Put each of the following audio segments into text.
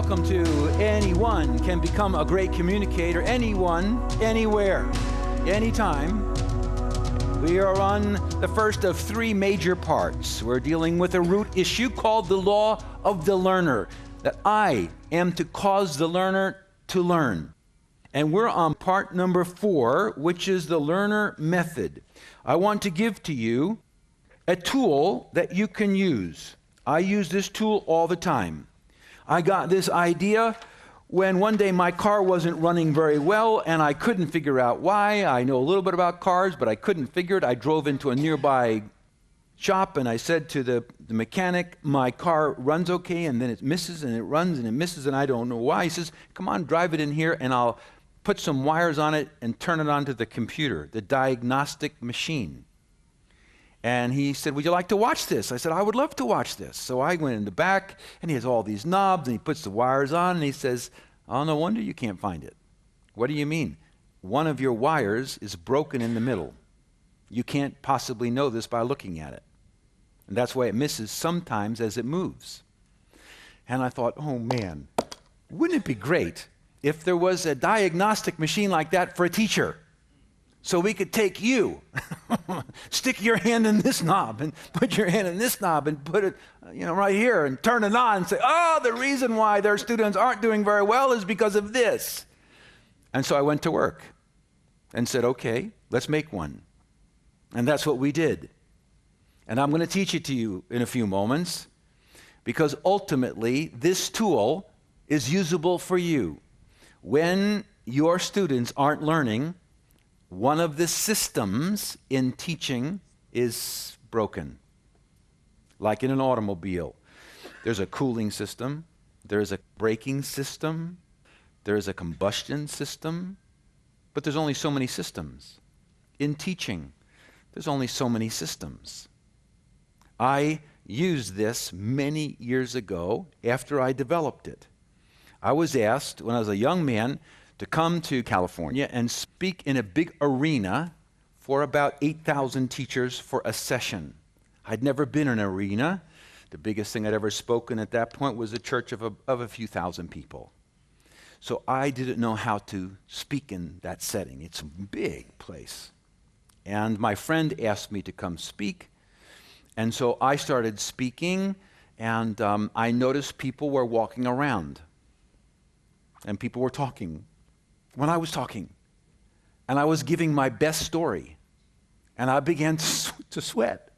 welcome to Anyone Can Become a Great Communicator. Anyone, anywhere, anytime. We are on the first of three major parts. We're dealing with a root issue called the law of the learner, that I am to cause the learner to learn. And we're on part number 4, which is the learner method. I want to give to you a tool that you can use. I use this tool all the time. I got this idea when one day my car wasn't running very well and I couldn't figure out why. I know a little bit about cars, but I couldn't figure it. I drove into a nearby shop and I said to the mechanic, my car runs okay, and then it misses and it runs and it misses and I don't know why. He says, come on, drive it in here and I'll put some wires on it and turn it onto the computer, the diagnostic machine. And he said, would you like to watch this? I said, I would love to watch this. So I went in the back, and he has all these knobs, and he puts the wires on, and he says, oh, no wonder you can't find it. What do you mean? One of your wires is broken in the middle. You can't possibly know this by looking at it. And that's why it misses sometimes as it moves. And I thought, oh, man, wouldn't it be great if there was a diagnostic machine like that for a teacher? So we could take you, stick your hand in this knob and put your hand in this knob and put it, right here and turn it on and say, oh, the reason why their students aren't doing very well is because of this. And so I went to work and said, okay, let's make one. And that's what we did. And I'm going to teach it to you in a few moments because ultimately this tool is usable for you. When your students aren't learning, one of the systems in teaching is broken. Like in an automobile, there's a cooling system, there's a braking system, there's a combustion system, but there's only so many systems. In teaching, there's only so many systems. I used this many years ago after I developed it. I was asked when I was a young man to come to California and speak in a big arena for about 8,000 teachers for a session. I'd never been in an arena. The biggest thing I'd ever spoken at that point was a church of a few thousand people. So I didn't know how to speak in that setting. It's a big place. And my friend asked me to come speak. And so I started speaking, and I noticed people were walking around. And people were talking when I was talking, and I was giving my best story, and I began to sweat.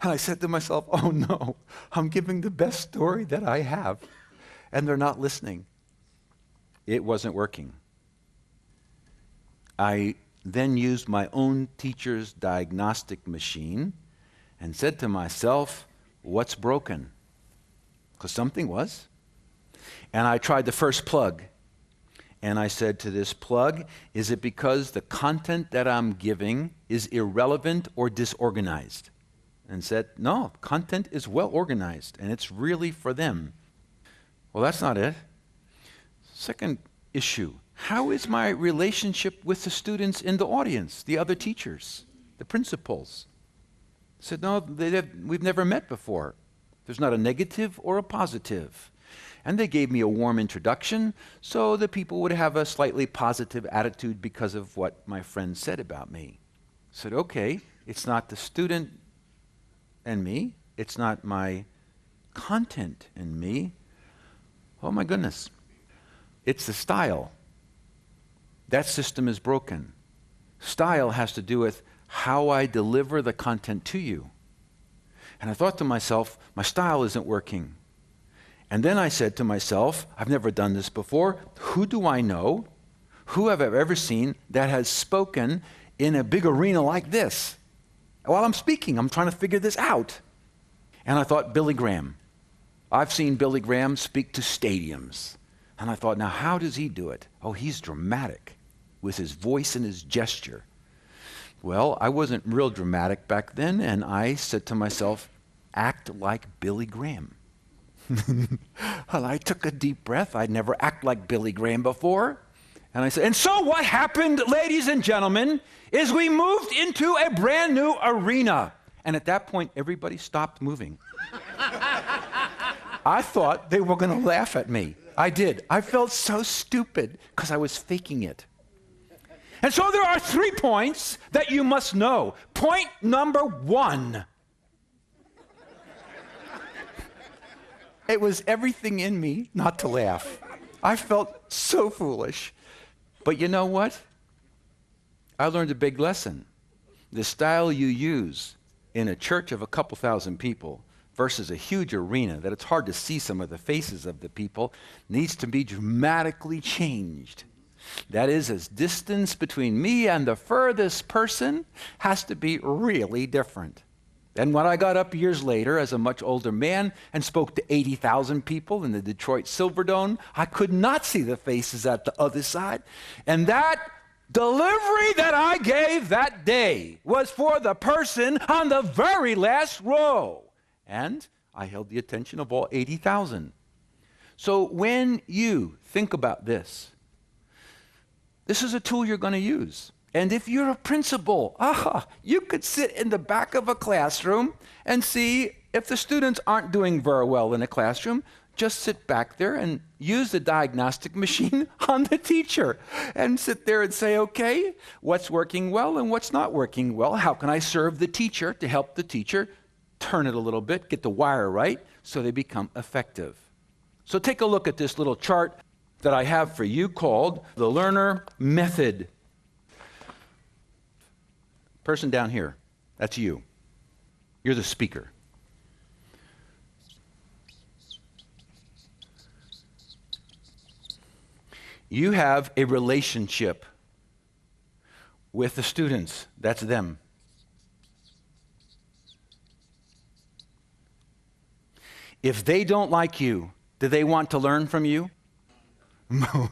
And I said to myself, oh no, I'm giving the best story that I have, and they're not listening. It wasn't working. I then used my own teacher's diagnostic machine and said to myself, what's broken? Because something was. And I tried the first plug. And I said to this plug, is it because the content that I'm giving is irrelevant or disorganized? And said, no, content is well organized and it's really for them. Well, that's not it. Second issue, how is my relationship with the students in the audience, the other teachers, the principals? I said, no, we've never met before. There's not a negative or a positive. And they gave me a warm introduction so the people would have a slightly positive attitude because of what my friend said about me. I said, okay, it's not the student and me. It's not my content and me. Oh my goodness. It's the style. That system is broken. Style has to do with how I deliver the content to you. And I thought to myself, my style isn't working. And then I said to myself, I've never done this before. Who do I know? Who have I ever seen that has spoken in a big arena like this? While I'm speaking, I'm trying to figure this out. And I thought, Billy Graham. I've seen Billy Graham speak to stadiums. And I thought, now how does he do it? Oh, he's dramatic with his voice and his gesture. Well, I wasn't real dramatic back then, and I said to myself, act like Billy Graham. Well, I took a deep breath. I'd never acted like Billy Graham before. And I said, and so what happened, ladies and gentlemen, is we moved into a brand new arena. And at that point, everybody stopped moving. I thought they were going to laugh at me. I did. I felt so stupid because I was faking it. And so there are 3 points that you must know. Point number 1. It was everything in me not to laugh. I felt so foolish. But you know what? I learned a big lesson. The style you use in a church of a couple thousand people versus a huge arena that it's hard to see some of the faces of the people needs to be dramatically changed. That is, as distance between me and the furthest person has to be really different. And when I got up years later as a much older man and spoke to 80,000 people in the Detroit Silverdome, I could not see the faces at the other side. And that delivery that I gave that day was for the person on the very last row. And I held the attention of all 80,000. So when you think about this is a tool you're going to use. And if you're a principal, you could sit in the back of a classroom and see if the students aren't doing very well in a classroom, just sit back there and use the diagnostic machine on the teacher and sit there and say, okay, what's working well and what's not working well? How can I serve the teacher to help the teacher turn it a little bit, get the wire right so they become effective? So take a look at this little chart that I have for you called the learner method. Person down here, that's you. You're the speaker. You have a relationship with the students. That's them. If they don't like you, do they want to learn from you? Well,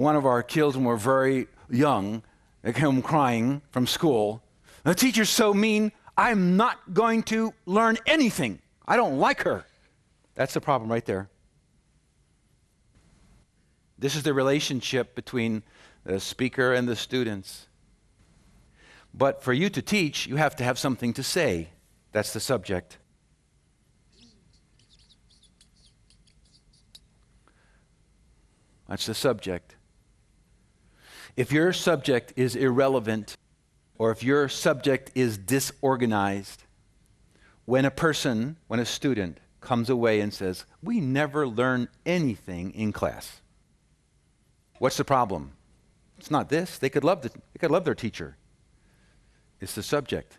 one of our kids, when we're very young, they came home crying from school. The teacher's so mean, I'm not going to learn anything. I don't like her. That's the problem right there. This is the relationship between the speaker and the students. But for you to teach, you have to have something to say. That's the subject. That's the subject. If your subject is irrelevant, or if your subject is disorganized, when a student comes away and says, we never learn anything in class, what's the problem? It's not this. They could love their teacher. It's the subject.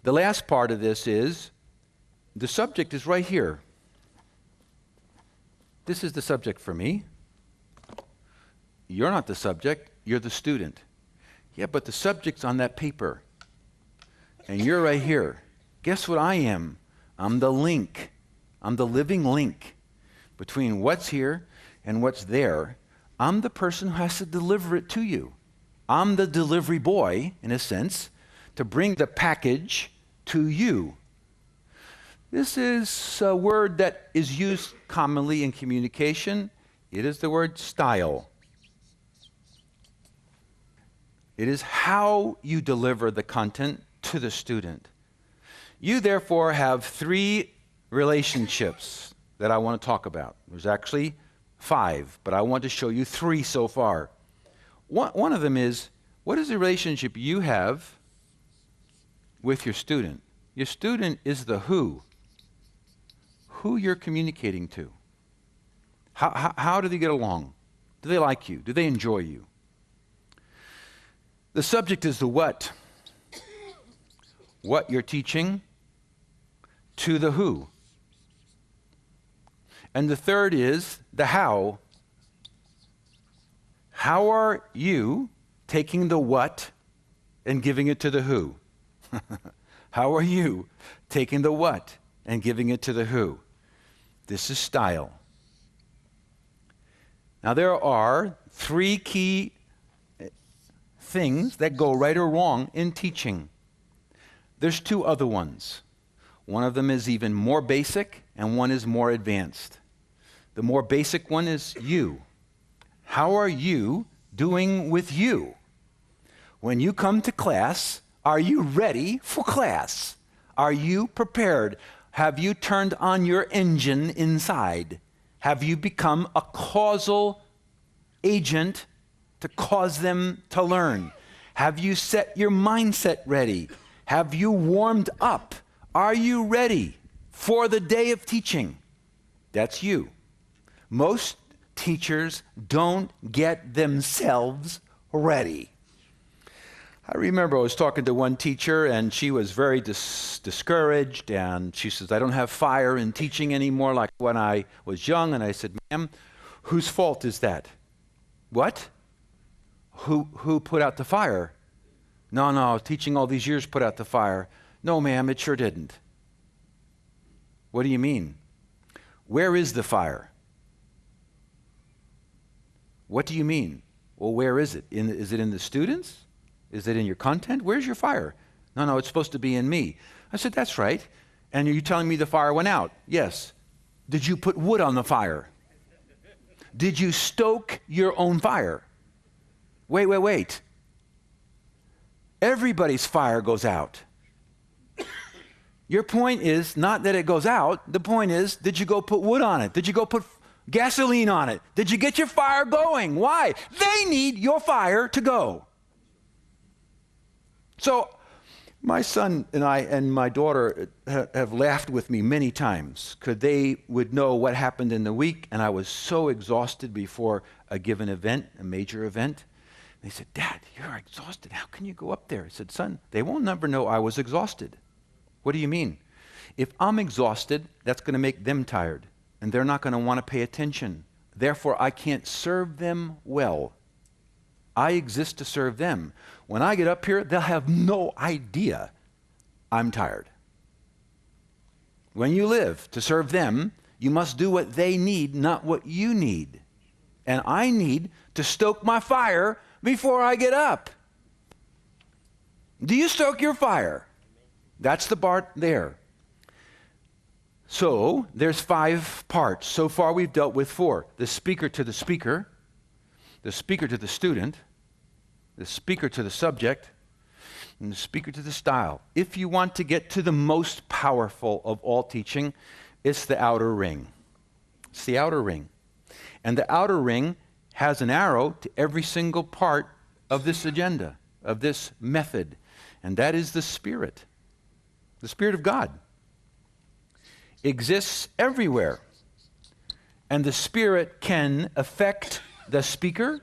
The last part of this is, the subject is right here. This is the subject for me. You're not the subject, you're the student. Yeah, but the subject's on that paper. And you're right here. Guess what I am? I'm the link. I'm the living link between what's here and what's there. I'm the person who has to deliver it to you. I'm the delivery boy, in a sense, to bring the package to you. This is a word that is used commonly in communication. It is the word style. It is how you deliver the content to the student. You therefore have 3 relationships that I want to talk about. There's actually 5, but I want to show you 3 so far. One of them is, what is the relationship you have with your student? Your student is the who you're communicating to. How do they get along? Do they like you? Do they enjoy you? The subject is the what you're teaching to the who. And the third is the how. How are you taking the what and giving it to the who? How are you taking the what and giving it to the who? This is style. Now there are 3 key things that go right or wrong in teaching. There's 2 other ones. One of them is even more basic and one is more advanced. The more basic one is you. How are you doing with you? When you come to class, are you ready for class? Are you prepared? Have you turned on your engine inside? Have you become a causal agent to cause them to learn? Have you set your mindset ready? Have you warmed up? Are you ready for the day of teaching? That's you. Most teachers don't get themselves ready. I remember I was talking to one teacher, and she was very discouraged, and she says, I don't have fire in teaching anymore like when I was young. And I said, ma'am, whose fault is that? What? Who put out the fire? No, teaching all these years put out the fire. No, ma'am, it sure didn't. What do you mean? Where is the fire? What do you mean? Well, where is it? Is it in the students? Is it in your content? Where's your fire? No, it's supposed to be in me. I said, that's right. And are you telling me the fire went out? Yes. Did you put wood on the fire? Did you stoke your own fire? Wait. Everybody's fire goes out. Your point is not that it goes out. The point is, did you go put wood on it? Did you go put gasoline on it? Did you get your fire going? Why? They need your fire to go. So my son and I and my daughter have laughed with me many times because they would know what happened in the week, and I was so exhausted before a given event, a major event. They said, Dad, you're exhausted. How can you go up there? I said, son, they will never know I was exhausted. What do you mean? If I'm exhausted, that's going to make them tired, and they're not going to want to pay attention. Therefore, I can't serve them well. I exist to serve them. When I get up here, they'll have no idea I'm tired. When you live to serve them, you must do what they need, not what you need. And I need to stoke my fire before I get up. Do you stoke your fire? That's the part there. So there's 5 parts. So far we've dealt with 4. The speaker to the speaker to the student, the speaker to the subject, and the speaker to the style. If you want to get to the most powerful of all teaching, it's the outer ring. It's the outer ring. And the outer ring has an arrow to every single part of this agenda, of this method, and that is the Spirit. The Spirit of God exists everywhere, and the Spirit can affect the speaker.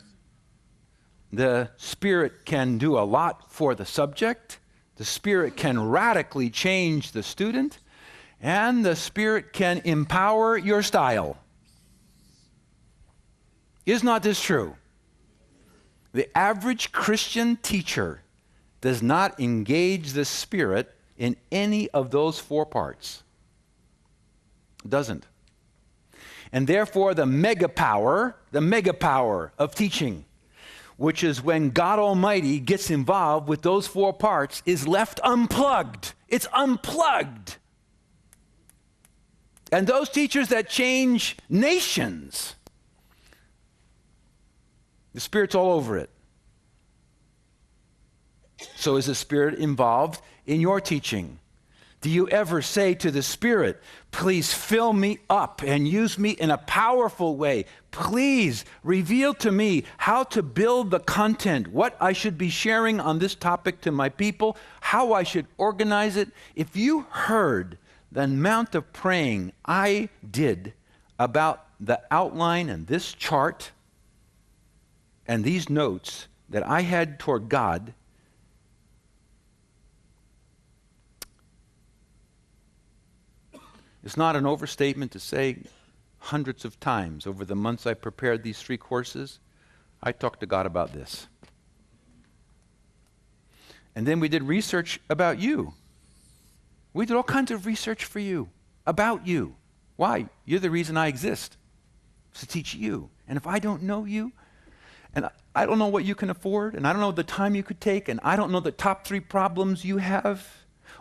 The Spirit can do a lot for the subject. The Spirit can radically change the student, and the Spirit can empower your style. Is not this true? The average Christian teacher does not engage the Spirit in any of those 4 parts. Doesn't. And therefore the mega power of teaching, which is when God Almighty gets involved with those 4 parts, is left unplugged. It's unplugged. And those teachers that change nations, the Spirit's all over it. So is the Spirit involved in your teaching? Do you ever say to the Spirit, please fill me up and use me in a powerful way? Please reveal to me how to build the content, what I should be sharing on this topic to my people, how I should organize it. If you heard the amount of praying I did about the outline and this chart and these notes that I had toward God, it's not an overstatement to say hundreds of times over the months I prepared these 3 courses, I talked to God about this. And then we did research about you. We did all kinds of research for you, about you. Why? You're the reason I exist, to teach you. And if I don't know you, and I don't know what you can afford, and I don't know the time you could take, and I don't know the top 3 problems you have,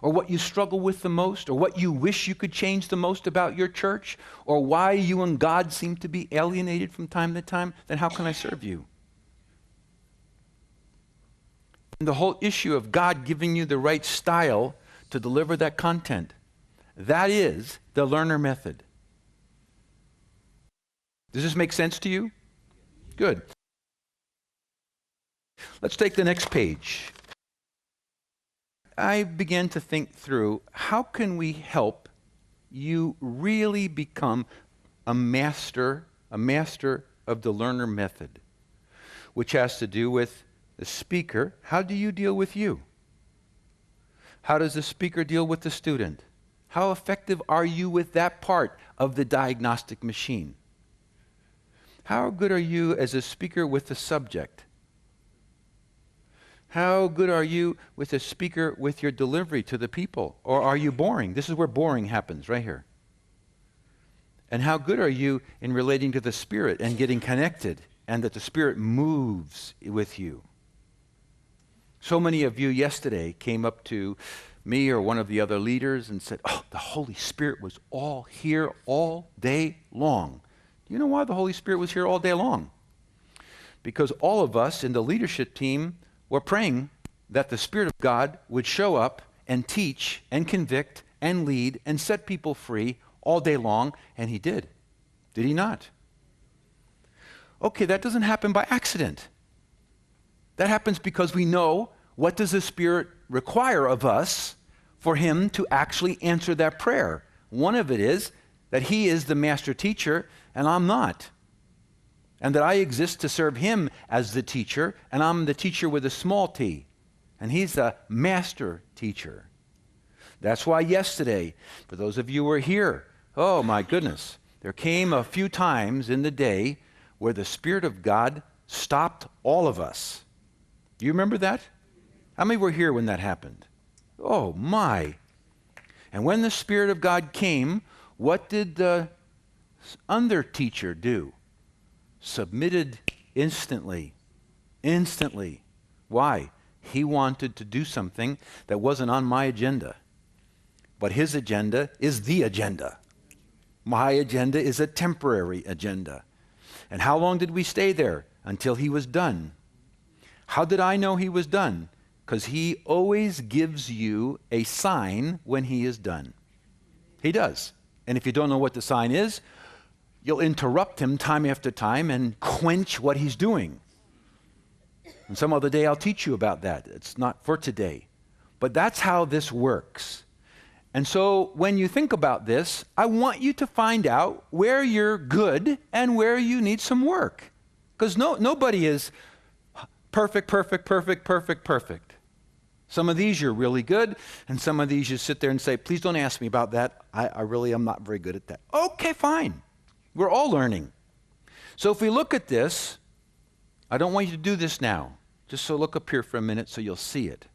or what you struggle with the most, or what you wish you could change the most about your church, or why you and God seem to be alienated from time to time, then how can I serve you? And the whole issue of God giving you the right style to deliver that content, that is the learner method. Does this make sense to you? Good. Let's take the next page. I began to think through, how can we help you really become a master of the learner method, which has to do with the speaker. How do you deal with you? How does the speaker deal with the student? How effective are you with that part of the diagnostic machine? How good are you as a speaker with the subject? How good are you with a speaker with your delivery to the people? Or are you boring? This is where boring happens, right here. And how good are you in relating to the Spirit and getting connected, and that the Spirit moves with you? So many of you yesterday came up to me or one of the other leaders and said, oh, the Holy Spirit was all here all day long. Do you know why the Holy Spirit was here all day long? Because all of us in the leadership team were praying that the Spirit of God would show up and teach and convict and lead and set people free all day long, and He did. Did He not? Okay, that doesn't happen by accident. That happens because we know what does the Spirit require of us for Him to actually answer that prayer. One of it is that He is the master teacher and I'm not. And that I exist to serve Him as the teacher, and I'm the teacher with a small t. And He's the master teacher. That's why yesterday, for those of you who were here, oh my goodness, there came a few times in the day where the Spirit of God stopped all of us. Do you remember that? How many were here when that happened? Oh my. And when the Spirit of God came, what did the under teacher do? Submitted instantly. Instantly. Why? He wanted to do something that wasn't on my agenda. But his agenda is the agenda. My agenda is a temporary agenda. And how long did we stay there? Until he was done. How did I know he was done? Because he always gives you a sign when he is done. He does. And if you don't know what the sign is, you'll interrupt him time after time and quench what he's doing. And some other day I'll teach you about that. It's not for today. But that's how this works. And so when you think about this, I want you to find out where you're good and where you need some work. Because nobody is perfect. Some of these you're really good, and some of these you sit there and say, please don't ask me about that. I really am not very good at that. Okay, fine. We're all learning. So if we look at this, I don't want you to do this now. Just so look up here for a minute so you'll see it.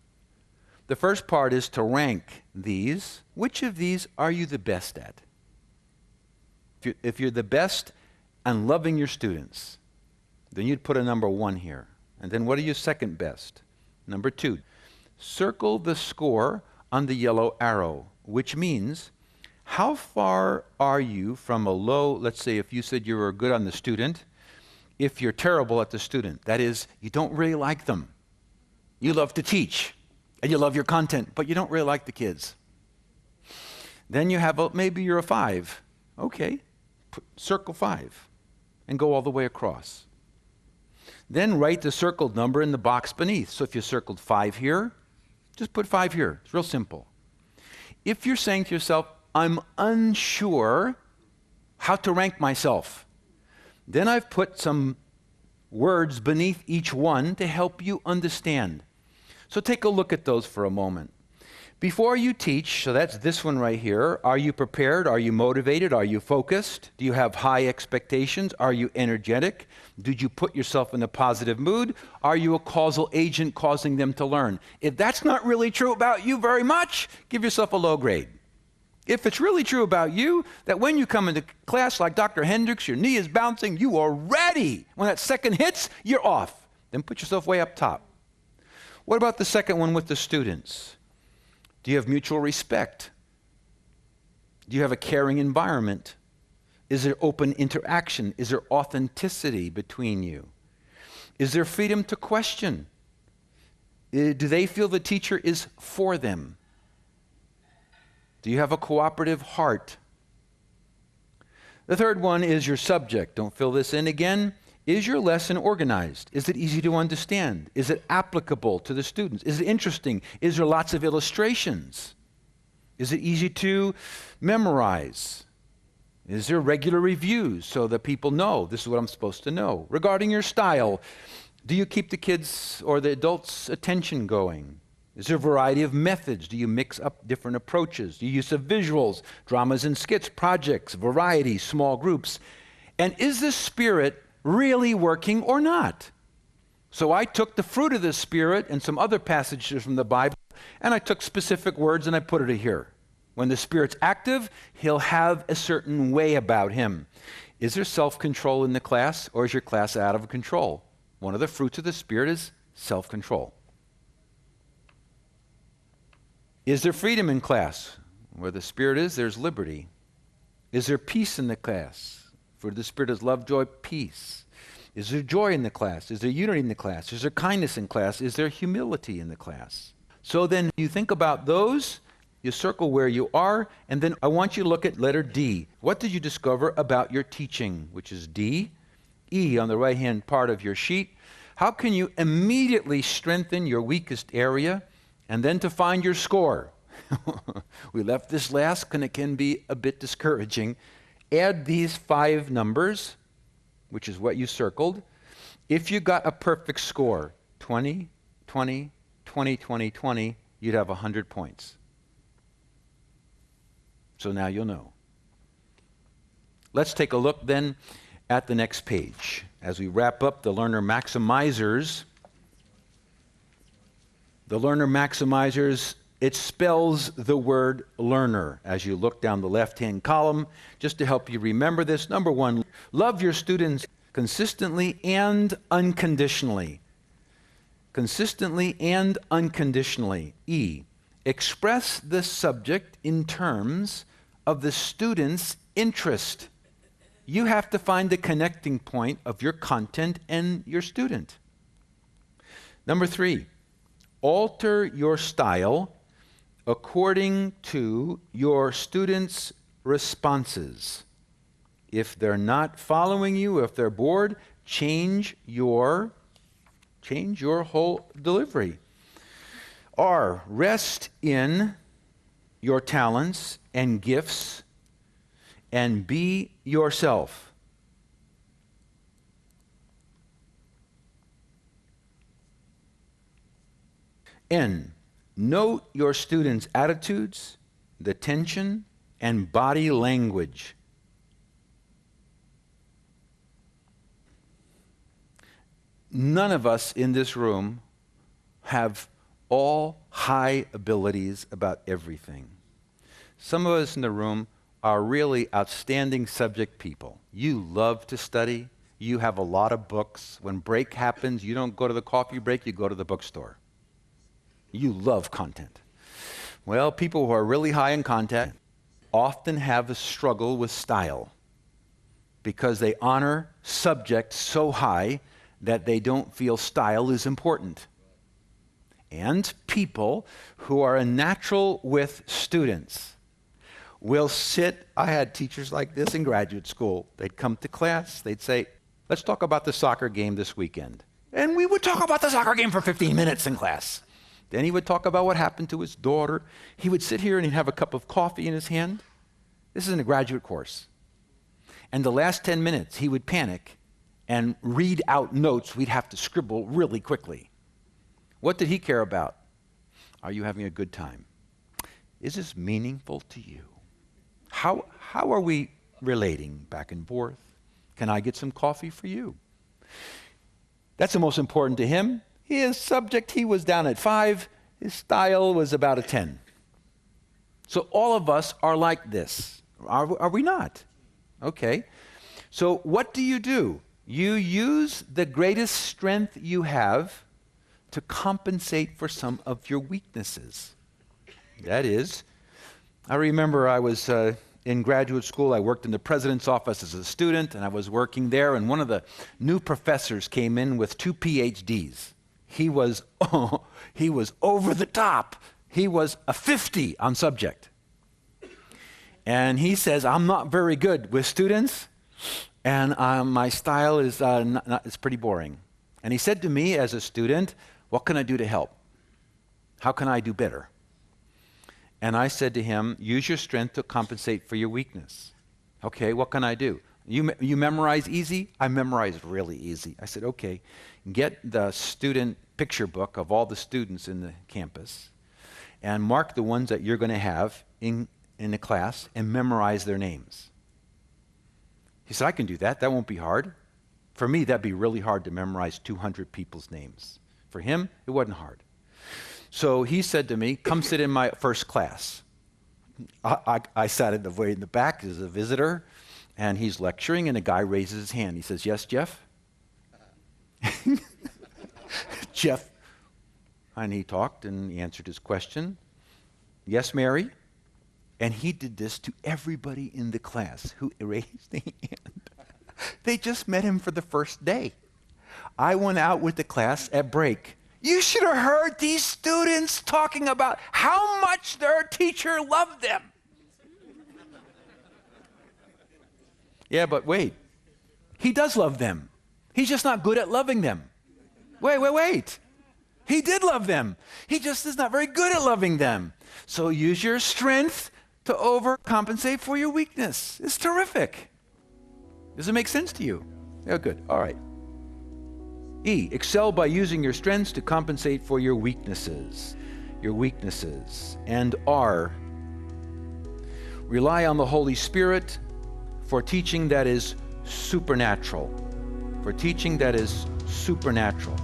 The first part is to rank these. Which of these are you the best at? If you're the best and loving your students, then you'd put a number 1 here. And then what are you second best? Number 2. Circle the score on the yellow arrow, which means how far are you from a low, let's say if you said you were good on the student, if you're terrible at the student, that is, you don't really like them. You love to teach, and you love your content, but you don't really like the kids. Then you have, maybe you're a 5. Okay, circle 5, and go all the way across. Then write the circled number in the box beneath. So if you circled 5 here, just put 5 here. It's real simple. If you're saying to yourself, I'm unsure how to rank myself, then I've put some words beneath each one to help you understand. So take a look at those for a moment. Before you teach, so that's this one right here, are you prepared? Are you motivated? Are you focused? Do you have high expectations? Are you energetic? Did you put yourself in a positive mood? Are you a causal agent causing them to learn? If that's not really true about you very much, give yourself a low grade. If it's really true about you, that when you come into class like Dr. Hendricks, your knee is bouncing, you are ready. When that second hits, you're off. Then put yourself way up top. What about the second one with the students? Do you have mutual respect? Do you have a caring environment? Is there open interaction? Is there authenticity between you? Is there freedom to question? Do they feel the teacher is for them? Do you have a cooperative heart? The third one is your subject. Don't fill this in again. Is your lesson organized? Is it easy to understand? Is it applicable to the students? Is it interesting? Is there lots of illustrations? Is it easy to memorize? Is there regular reviews so that people know this is what I'm supposed to know? Regarding your style, do you keep the kids' or the adults' attention going? Is there a variety of methods? Do you mix up different approaches? Do you use of visuals, dramas and skits, projects, variety, small groups? And is the Spirit really working or not? So I took the fruit of the Spirit and some other passages from the Bible, and I took specific words and I put it here. When the Spirit's active, he'll have a certain way about him. Is there self-control in the class, or is your class out of control? One of the fruits of the Spirit is self-control. Is there freedom in class? Where the Spirit is, there's liberty. Is there peace in the class? For the Spirit is love, joy, peace. Is there joy in the class? Is there unity in the class? Is there kindness in class? Is there humility in the class? So then you think about those, you circle where you are, and then I want you to look at letter D. What did you discover about your teaching, which is D? E on the right-hand part of your sheet. How can you immediately strengthen your weakest area? And then to find your score. We left this last and it can be a bit discouraging. Add these 5 numbers, which is what you circled. If you got a perfect score, 20, 20, 20, 20, 20, you'd have 100 points. So now you'll know. Let's take a look then at the next page. As we wrap up the learner maximizers, it spells the word learner as you look down the left-hand column. Just to help you remember this, number 1, love your students consistently and unconditionally. Consistently and unconditionally. E, express the subject in terms of the student's interest. You have to find the connecting point of your content and your student. Number 3, alter your style according to your students' responses. If they're not following you, if they're bored, change your whole delivery. R, rest in your talents and gifts and be yourself. N, note your students' attitudes, the tension, and body language. None of us in this room have all high abilities about everything. Some of us in the room are really outstanding subject people. You love to study. You have a lot of books. When break happens, you don't go to the coffee break, you go to the bookstore. You love content. Well, people who are really high in content often have a struggle with style because they honor subjects so high that they don't feel style is important. And people who are a natural with students will sit, I had teachers like this in graduate school. They'd come to class, they'd say, let's talk about the soccer game this weekend. And we would talk about the soccer game for 15 minutes in class. Then he would talk about what happened to his daughter. He would sit here and he'd have a cup of coffee in his hand. This is in a graduate course. And the last 10 minutes, he would panic and read out notes we'd have to scribble really quickly. What did he care about? Are you having a good time? Is this meaningful to you? How are we relating back and forth? Can I get some coffee for you? That's the most important to him. His subject, he was down at 5. His style was about a 10. So all of us are like this. Are we not? Okay. So what do? You use the greatest strength you have to compensate for some of your weaknesses. That is, I remember I was in graduate school. I worked in the president's office as a student, and I was working there, and one of the new professors came in with 2 PhDs. He was over the top. He was a 50 on subject. And he says, I'm not very good with students, and my style is it's pretty boring. And he said to me as a student, what can I do to help? How can I do better? And I said to him, use your strength to compensate for your weakness. Okay, what can I do? You memorize easy? I memorize really easy. I said, okay, get the student picture book of all the students in the campus and mark the ones that you're going to have in the class and memorize their names. He said, I can do that. That won't be hard. For me, that'd be really hard to memorize 200 people's names. For him, it wasn't hard. So he said to me, come sit in my first class. I sat in the back as a visitor, and he's lecturing, and a guy raises his hand. He says, yes, Jeff? Jeff. And he talked, and he answered his question. Yes, Mary? And he did this to everybody in the class who raised their hand. They just met him for the first day. I went out with the class at break. You should have heard these students talking about how much their teacher loved them. Yeah, but wait. He does love them. He's just not good at loving them. Wait. He did love them. He just is not very good at loving them. So use your strength to overcompensate for your weakness. It's terrific. Does it make sense to you? Yeah, good. All right. E, excel by using your strengths to compensate for your weaknesses. Your weaknesses. And R, rely on the Holy Spirit for teaching that is supernatural. For teaching that is supernatural.